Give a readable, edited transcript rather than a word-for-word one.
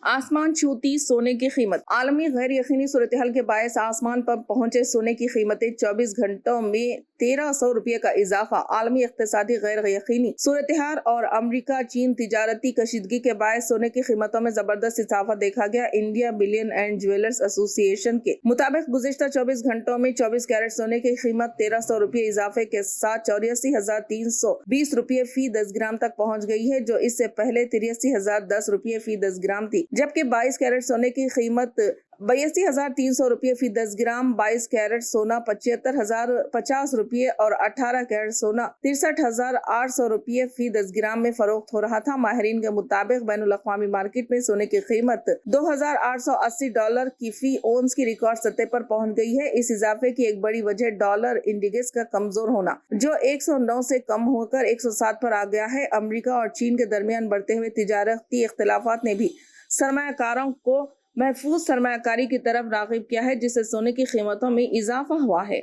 आसमान छूती सोने की कीमत। आलमी गैर यकीनी सूरत-ए-हाल के बायस आसमान पर पहुंचे सोने की कीमतें 24 घंटों में 1300 रुपये का इजाफा। आलमी इक्तिसादी गैर यकीनी सूरत-ए-हाल और अमरीका चीन तिजारती कशीदगी के बायस सोने की कीमतों में जबरदस्त इजाफा देखा गया। India billion and jewellers association के मुताबिक गुज़िश्ता 24 घंटों में 24 कैरेट सोने की कीमत 1300 रुपये इजाफे के साथ 84,320 रुपये फी 10 ग्राम तक पहुंच गई है, जो इससे पहले 83,010 रुपये फी 10 ग्राम थी। जबकि 22 कैरेट सोने की कीमत 82,300 रुपये फी 10 ग्राम, 22 कैरेट सोना 75,050 रुपये और 18 कैरेट सोना 63,800 रुपये फी 10 ग्राम में फरोख्त हो रहा था। माहिरीन के मुताबिक बैनुल अक़वामी मार्केट में सोने की कीमत $2,880 की फी ओंस की रिकॉर्ड सतह पर पहुंच गई है। इस इजाफे की एक बड़ी वजह डॉलर इंडेक्स का कमजोर होना, जो 109 से कम होकर 107 पर आ गया है। अमरीका और चीन के दरमियान बढ़ते हुए तिजारती इख्तिलाफात ने भी सरमायाकारों को महफूज सरमायाकारी की तरफ राग़िब किया है, जिससे सोने की कीमतों में इजाफा हुआ है।